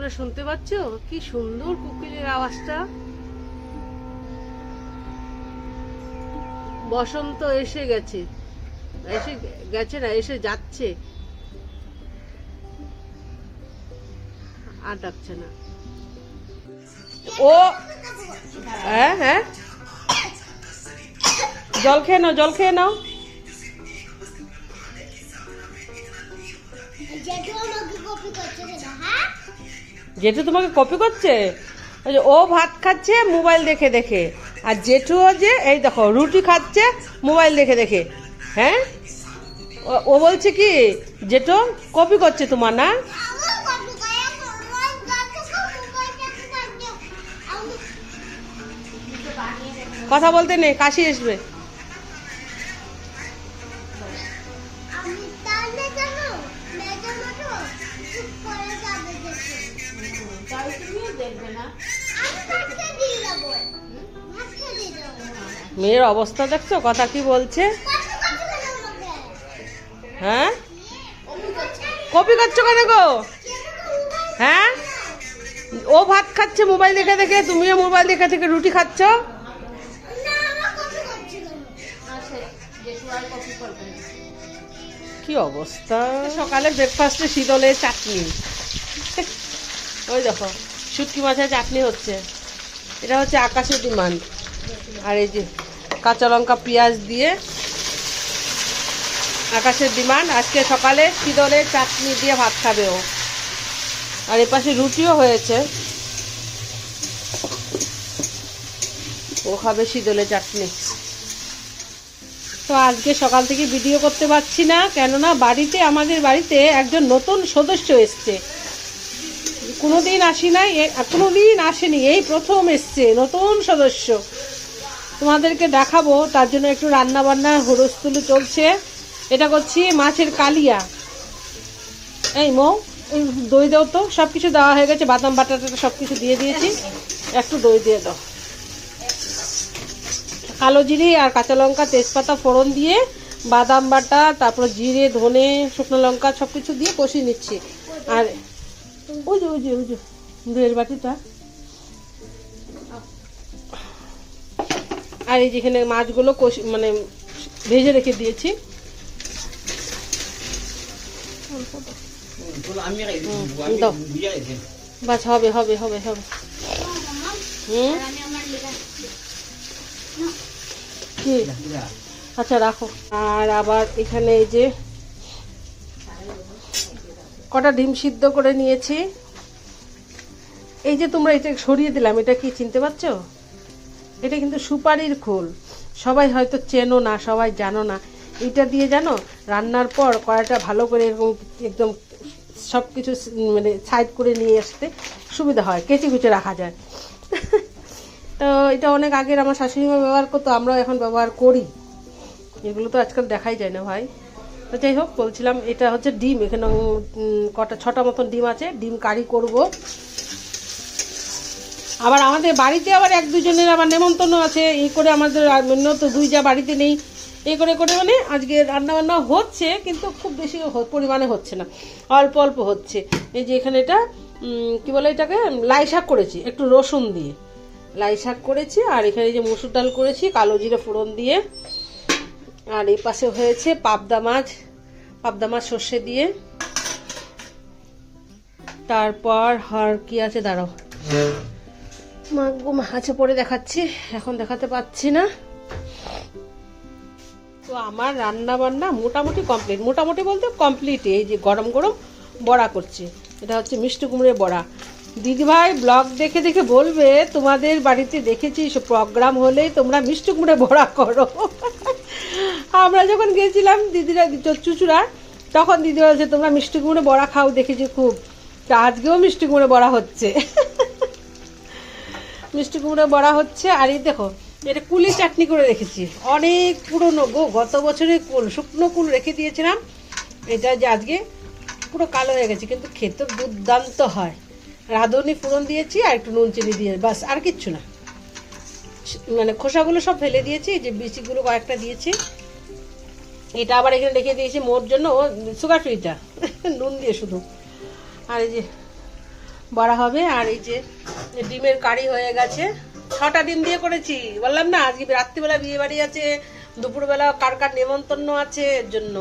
তোমরা শুনতে পাচ্ছ কি সুন্দর কোকিলের আওয়াজটা? বসন্ত এসে গেছে, এসে গেছে না, এসে যাচ্ছে, আর ডাকছে না ও। হ্যাঁ হ্যাঁ, জল খেয়ে নাও, জল খেয়ে নাও। জেঠু তোমাকে কপি করছে? ও ভাত খাচ্ছে মোবাইল দেখে দেখে, আর জেঠুও যে এই দেখো রুটি খাচ্ছে মোবাইল দেখে দেখে। হ্যাঁ, ও বলছে কি জেঠু কপি করছে তোমার, না? কথা বলতে নেই, কাশি আসবে। মেয়ের অবস্থা দেখছো, কথা কি বলছে? হ্যাঁ, কপি করছো কেন গো? হ্যাঁ, ও ভাত খাচ্ছে মোবাইল দেখে দেখে, তুমিও মোবাইল দেখে দেখে রুটি খাচ্ছ। কি অবস্থা! সকালে ব্রেকফাস্টে শীতলের চাটনি, ওই দেখো শুটকি মাছের চাটনি হচ্ছে, এটা হচ্ছে আকাশের ডিমান্ড। আর এই যে কাঁচা লঙ্কা পেঁয়াজ দিয়ে আকাশের ডিমান্ড, আজকে সকালে শীতলের চাটনি দিয়ে ভাত খাবে ও। আর এপাশে রুটিও হয়েছে, ও খাবে শীতলের চাটনি। তো আজকে সকাল থেকে ভিডিও করতে পারছি না, কেননা আমাদের বাড়িতে একজন নতুন সদস্য এসছে। কোনোদিন আসেনি, এই প্রথম এসছে নতুন সদস্য। তোমাদেরকে দেখাবো, তার জন্য একটু রান্না বান্নার হুড়স্থুলি চলছে। এটা করছি মাছের কালিয়া। এই মৌ, এই দই দাও তো, সব কিছু দেওয়া হয়ে গেছে, বাদাম বাটাটা সব কিছু দিয়ে দিয়েছি, একটু দই দিয়ে দাও। কালো জিরে আর কাঁচা লঙ্কা তেজপাতা ফোড়ন দিয়ে বাদাম বাটা, তারপর জিরে ধনে শুকনো লঙ্কা সব কিছু দিয়ে কষিয়ে নিচ্ছি। আর ওই যে দইয়ের বাটিটা, আর এই যেখানে মাছগুলো মানে ভেজে রেখে দিয়েছি। বাস, হবে হবে হবে হবে। আচ্ছা রাখো। আর আবার এখানে এই যে কটা ডিম সিদ্ধ করে নিয়েছি। এই যে তোমরা এটা সরিয়ে দিলাম, এটা কি চিনতে পারছো? এটা কিন্তু সুপারির খোল। সবাই হয়তো চেনো না, সবাই জানো না। এটা দিয়ে জানো রান্নার পর কড়াইটা ভালো করে এরকম একদম সব কিছু মানে সাইড করে নিয়ে আসতে সুবিধা হয়, কেচে কুচে রাখা যায়। তো এটা অনেক আগের আমার শাশুড়িমা ব্যবহার করতো, আমরাও এখন ব্যবহার করি। এগুলো তো আজকাল দেখাই যায় না ভাই। তো যাই হোক, বলছিলাম এটা হচ্ছে ডিম, এখানে ছটা মতন ডিম আছে, ডিম কারি করব। আবার আমাদের বাড়িতে আবার এক দুজনের আবার নেমন্তন্ন আছে, এই করে আমাদের তো দুই যা বাড়িতে নেই, এই করে করে মানে আজকে রান্নাবান্না হচ্ছে, কিন্তু খুব বেশি পরিমাণে হচ্ছে না, অল্প অল্প হচ্ছে। এই যে এখানে এটা কি বলে, এটাকে লাই শাক করেছি একটু রসুন দিয়ে, লাই শাক করেছি। আর এখানে যে মসুর ডাল করেছি কালো জিরে ফোড়ন দিয়ে। আর এই পাশে হয়েছে পাবদা মাছ সর্ষে দিয়ে। তারপর আর কি আছে দাঁড়াও, মাছে পরে দেখাচ্ছি, এখন দেখাতে পাচ্ছি না। তো আমার রান্না বান্না মোটামুটি কমপ্লিট, মোটামুটি বলতে কমপ্লিট। এই যে গরম গরম বড়া করছে, এটা হচ্ছে মিষ্টি কুমড়োর বড়া। দিদিভাই ব্লগ দেখে দেখে বলবে তোমাদের বাড়িতে দেখেছি প্রোগ্রাম হলেই তোমরা মিষ্টি কুমড়ো বড়া করো। আমরা যখন গেছিলাম দিদিরা চুচুড়া, তখন দিদি বলছে তোমরা মিষ্টি কুমড়ো বড়া খাও, দেখেছি খুব। তা আজকেও মিষ্টি কুমড়ো বড়া হচ্ছে। মিষ্টি কুমড়ো বড়া হচ্ছে। আর এই দেখো এটা কুলি চাটনি করে রেখেছি, অনেক পুরনো গো, গত বছরের কুল, শুকনো কুল রেখে দিয়েছিলাম। এটা যে আজকে পুরো কালো হয়ে গেছে, কিন্তু খেতে দুর্দান্ত হয়। রাঁধুনি ফোড়ন দিয়েছি আর একটু নুন চিনি দিয়ে, বাস, আর কিচ্ছু না। মানে খোসাগুলো সব ফেলে দিয়েছি, যে বিচিগুলো কয়েকটা দিয়েছি। এটা আবার এখানে রেখে দিয়েছি মোর জন্য, সুগার ফ্রিটা, নুন দিয়ে শুধু। আর এই যে বড়া হবে। আর এই যে ডিমের কারি হয়ে গেছে, 6টা ডিম দিয়ে করেছি, বললাম না আজকে রাত্রিবেলা বিয়ে বাড়ি আছে, দুপুরবেলা কার কার নেমন্তন্ন আছে এর জন্য।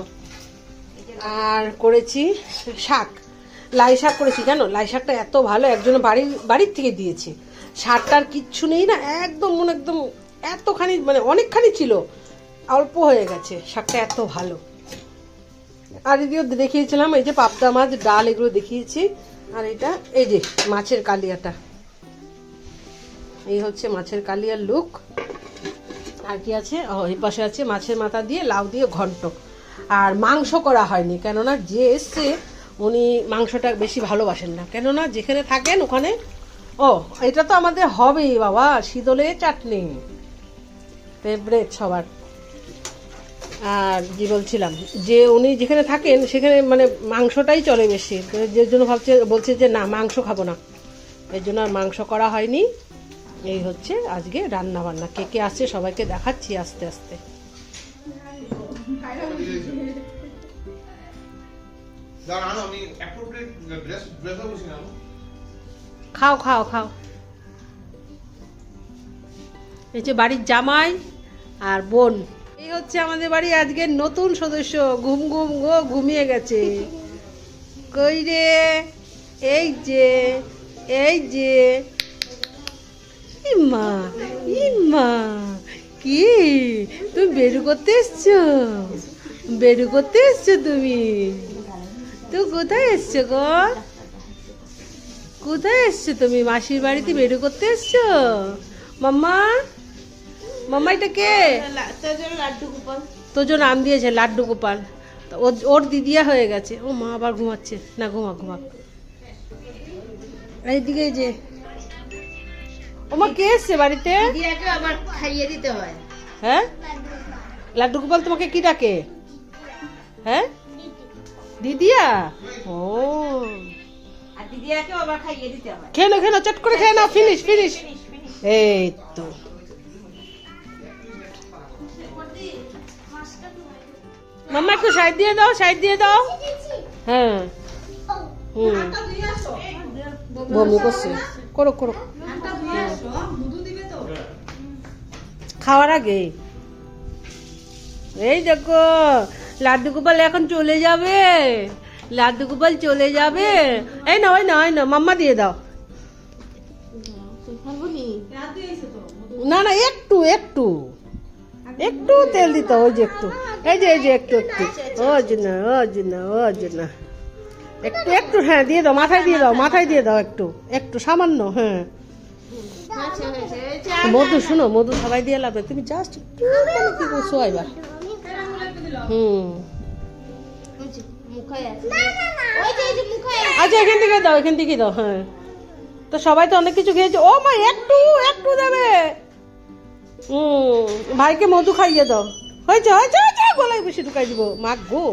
আর করেছি শাক, লাই শাক করেছি। জানো লাই শাকটা এত ভালো, একজনের বাড়ির থেকে দিয়েছে, শাকটার কিচ্ছু নেই না, একদম এতখানি মানে অনেকখানি ছিল, অল্প হয়ে গেছে, শাকটা এত ভালো। আর এদিকেও দেখিয়েছিলাম এই যে পাবদা মাছ, ডাল, এগুলো দেখিয়েছি। আর এটা এই যে মাছের কালিয়াটা, এই হচ্ছে মাছের কালিয়ার লুক। আর কি আছে, এই পাশে আছে মাছের মাথা দিয়ে লাউ দিয়ে ঘন্ট। আর মাংস করা হয়নি, কেননা যে এসছে উনি মাংসটা বেশি ভালোবাসেন না, কেননা যেখানে থাকেন ওখানে। এটা তো আমাদের হবেই বাবা, শীতলে চাটনি ফেভারিট সবার। আর কি বলছিলাম, যে উনি যেখানে থাকেন সেখানে মানে মাংসটাই চলে বেশি, যে জন্য বলছে যে না মাংস খাবো না, এর জন্য আর মাংস করা হয়নি। এই হচ্ছে আজকে রান্না বান্না। কে কে আসছে সবাইকে দেখাচ্ছি আস্তে আস্তে। খাও খাও খাও। এই যে বাড়ির জামাই আর বোন, এই হচ্ছে আমাদের বাড়ি আজকের নতুন সদস্য। ঘুম ঘুম গো ঘুমিয়ে গেছে। কই রে, এই যে ইমা ইমা, কি তুমি বেরু করতে এসছো? তুমি তো কোথায় এসছো গো? কোথায় এসছো তুমি? মাসির বাড়িতে বেরু করতে এসছো? মাম্মা এটা কে? তোর জন্য নাম দিয়েছে লাড্ডু গোপাল। ওর দিদিয়া হয়ে গেছে। ও মা আবার ঘুমাচ্ছে না, ঘুমা। এইদিকে যে ওমা কে এসছে বাড়িতে? আবার খাইয়ে দিতে হয়। হ্যাঁ, লাড্ডু গোপাল তোমাকে কি ডাকে? হ্যাঁ, দিদিয়া। ও আর দিদিয়াকে আবার খাইয়ে দিতে হয়। খেয়ে নাও চট করে খেয়ে নাও। ফিনিশ। এই তো মাম্মা একটু সাইড দিয়ে দাও। হ্যাঁ, বমি করছে, করো খাওয়ার আগে। এই দেখো লাড্ডু গোপাল এখন চলে যাবে, এই না মাম্মা দিয়ে দাও। না একটু তেল দিতে, ওই যে একটু, এই যে একটু ও জন্য একটু হ্যাঁ দিয়ে দাও, মাথায় দিয়ে দাও একটু সামান্য। হ্যাঁ মধু, শোনো মধু সবাই দিয়ে লাগবে, তুমি জাস্ট একটু কি করছো এবার। আচ্ছা এখান থেকে দাও। হ্যাঁ তো সবাই তো অনেক কিছু খেয়েছে। ও মা একটু দেবে। ভাইকে মধু খাইয়ে দাও। হয়েছে গলায় বেশি ঢুকাই দিব। মা গো,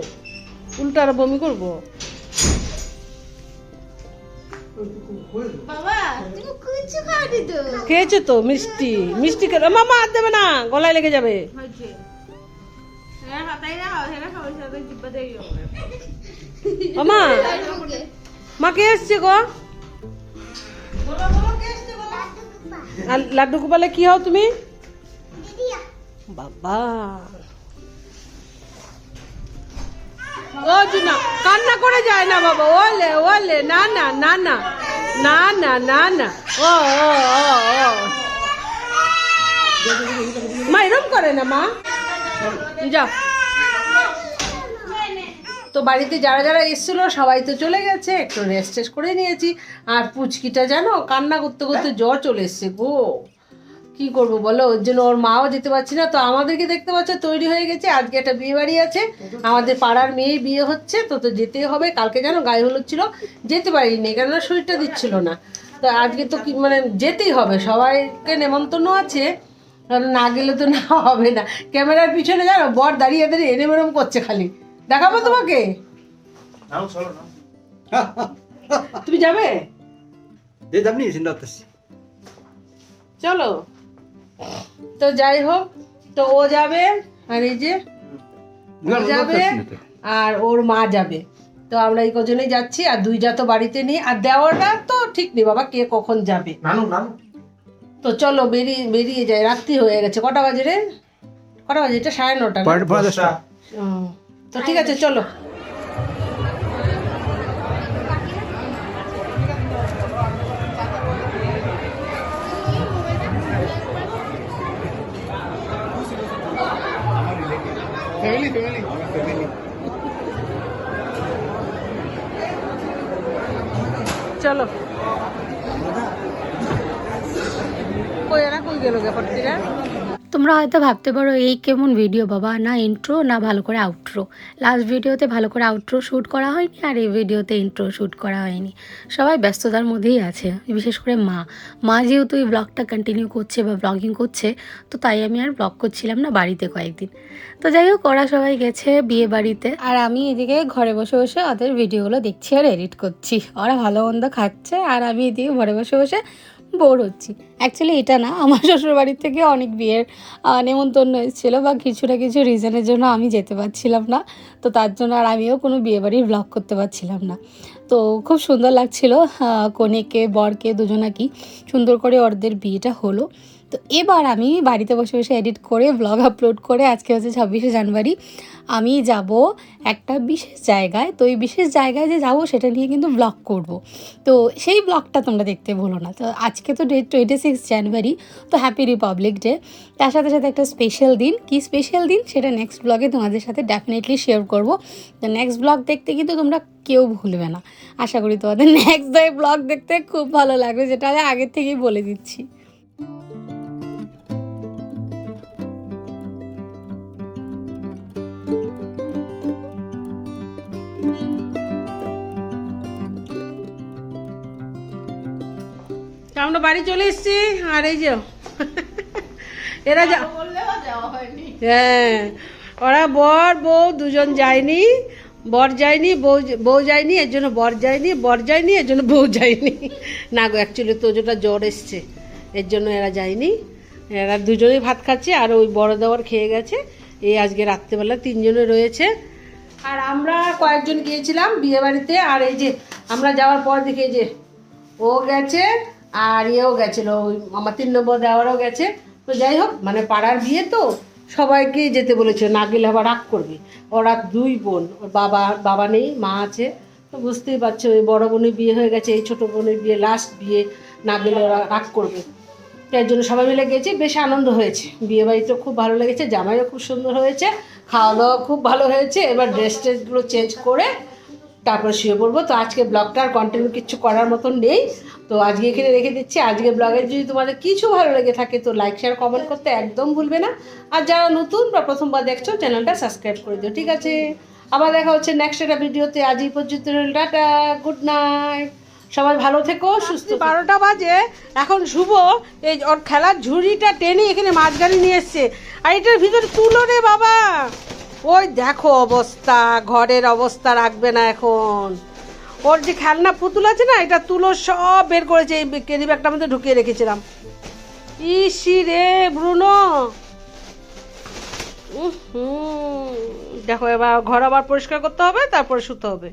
উল্টা আর বমি করবো। খেয়েছে তো মিষ্টি খেলো। মামা আর দেবে না, গলায় লেগে যাবে। মা কে এসছে গো? আর লাড্ডু গোপালে কি হও তুমি? বাবা ও না, কান্না করে যায় না বাবা। ওলে না ও মা এরম করে না মা। যাও তো বাড়িতে যারা এসেছিল সবাই তো চলে গেছে, একটু রেস্ট করে নিয়েছি। আর পুচকিটা জানো কান্না করতে জ্বর চলে এসছে গো। কি করবো বলো, ওর জন্য ওর মাও যেতে পারছি না। তো আমাদেরকে দেখতে পাচ্ছ তৈরি হয়ে গেছে, আজকে একটা বিয়ে বাড়ি আছে, আমাদের পাড়ার মেয়ে বিয়ে হচ্ছে, তো যেতেই হবে। কালকে জানো গায়ে হলুদ ছিল, যেতে পারিনি কেননা শরীরটা দিচ্ছিল না। তো আজকে তো কি মানে যেতেই হবে, সবাইকে নেমন্তন্ন আছে, কারণ না গেলে তো না হবে না। ক্যামেরার পিছনে জানো বর দাঁড়িয়ে এরম করছে, খালি দেখাবো তোমাকে। তুমি যাবে? চলো তো যাই হোক, তো ও যাবে আর এই যে যাবে আর ওর মা যাবে। তো আমরা এই কজনেই যাচ্ছি, আর দুইটা তো বাড়িতে নেই, আর দেওয়াটা তো ঠিক নেই বাবা, কে কখন যাবে। তো চলো বেরিয়ে যাই, রাত্রি হয়ে গেছে। কটা বাজে রে? কটা বাজে? এটা 9:30 না? তো ঠিক আছে চলো। চলো কই এরা কই গেল গে ফটকিরা? তোমরা হয়তো ভাবতে পারো এই কেমন ভিডিও বাবা, না ইন্ট্রো না ভালো করে আউট্রো। লাস্ট ভিডিওতে ভালো করে আউট্রো শ্যুট করা হয়নি, আর এই ভিডিওতে ইন্ট্রো শ্যুট করা হয়নি। সবাই ব্যস্ততার মধ্যেই আছে, বিশেষ করে মা যেহেতু এই ব্লগটা কন্টিনিউ করছে বা ব্লগিং করছে, তো তাই আমি আর ব্লগ করছিলাম না বাড়িতে কয়েকদিন। তো যাই হোক, ওরা সবাই গেছে বিয়ে বাড়িতে, আর আমি এদিকে ঘরে বসে বসে ওদের ভিডিওগুলো দেখছি আর এডিট করছি। ওরা ভালো মন্দ খাচ্ছে আর আমি এদিকে ঘরে বসে বসে বোর হচ্ছি। অ্যাকচুয়ালি এটা না, আমার শ্বশুরবাড়ির থেকে অনেক বিয়ের নেমন্তন্ন এসেছিলো, বা কিছু না কিছু রিজনের জন্য আমি যেতে পারছিলাম না, তো তার জন্য আর আমিও কোনো বিয়েবাড়ির ব্লগ করতে পারছিলাম না। তো খুব সুন্দর লাগছিলো, কনেকে বরকে দুজনাকেই সুন্দর করে ওদের বিয়েটা হলো। তো এবার আমি বাড়িতে বসে বসে এডিট করে ব্লগ আপলোড করে, আজকে হচ্ছে 26শে জানুয়ারি, আমি যাব একটা বিশেষ জায়গায়। তো এই বিশেষ জায়গায় যে যাব সেটা নিয়ে কিন্তু ব্লগ করব, তো সেই ব্লগটা তোমরা দেখতে ভুলো না। তো আজকে তো ডেট 26 জানুয়ারি, তো হ্যাপি রিপাবলিক ডে। তার সাথে সাথে একটা স্পেশাল দিন, কি স্পেশাল দিন সেটা নেক্সট ব্লগে তোমাদের সাথে ডেফিনেটলি শেয়ার করব। তো নেক্সট ব্লগ দেখতে কিন্তু তোমরা কেউ ভুলবে না। আশা করি তোমাদের নেক্সট ডে ব্লগ দেখতে খুব ভালো লাগবে, যেটা আমি আগের থেকেই বলে দিচ্ছি। আমরা বাড়ি চলে এসেছি, আর এই যে এরা হ্যাঁ, ওরা বর বউ দুজন যায়নি, বর যায়নি, বউ যায়নি, এর জন্য বর যায়নি, বর যায়নি এর জন্য বউ যায়নি। না গো, অ্যাকচুয়ালি তো যেটা জ্বর এসছে এর জন্য এরা যায়নি। এরা দুজনেই ভাত খাচ্ছে, আর ওই বড় দেওয়ার খেয়ে গেছে। এই আজকে রাত্রেবেলা 3 জনে রয়েছে, আর আমরা কয়েকজন গিয়েছিলাম বিয়ে বাড়িতে। আর এই যে আমরা যাওয়ার পর দেখে যে ও গেছে, আর এও গেছিলো, ওই আমার 3 নম্বর দেওয়ারও গেছে। তো যাই হোক, মানে পাড়ার বিয়ে তো সবাইকেই যেতে বলেছে, না গেলে আবার রাগ করবে। ওরা 2 বোন, ওর বাবা নেই, মা আছে। তো বুঝতেই পারছো, ওই বড় বোনের বিয়ে হয়ে গেছে, এই ছোটো বোনের বিয়ে লাস্ট বিয়ে, না গেলে ওরা রাগ করবে। তার জন্য সবাই মিলে গেছি, বেশ আনন্দ হয়েছে। বিয়ে বাড়িতেও খুব ভালো লেগেছে, জামাইও খুব সুন্দর হয়েছে, খাওয়া দাওয়া খুব ভালো হয়েছে। এবার ড্রেসগুলো চেঞ্জ করে তারপর শুয়ে পড়বো। তো আজকে ব্লগটা আর কন্টিনিউ কিছু করার মতন নেই, তো আজকে এখানে রেখে দিচ্ছি। আজকে ব্লগে যদি তোমাদের কিছু ভালো লেগে থাকে তো লাইক শেয়ার কমেন্ট করতে একদম ভুলবে না। আর যারা নতুন বা প্রথমবার দেখছো, চ্যানেলটা সাবস্ক্রাইব করে দিও, ঠিক আছে? আবার দেখা হচ্ছে নেক্সট একটা ভিডিওতে। আজ এই পর্যন্ত, টাটা, গুড নাইট, সবাই ভালো থেকো, সুস্থ। 12টা বাজে এখন। শুভ এই ওর খেলার ঝুড়িটা টেনে এখানে মাঝগাড়ি নিয়ে এসছে, আর এটার ভিতরে তুলো রে বাবা। ওই দেখো অবস্থা, ঘরের অবস্থা রাখবে না এখন। ওর যে খেলনা পুতুল আছে না, এটা তুলো সব বের করেছে, এই ক্যারি ব্যাগটার মধ্যে ঢুকিয়ে রেখেছিলাম। ইসি রে ব্রুনো, দেখো এবার ঘর আবার পরিষ্কার করতে হবে, তারপরে শুতে হবে।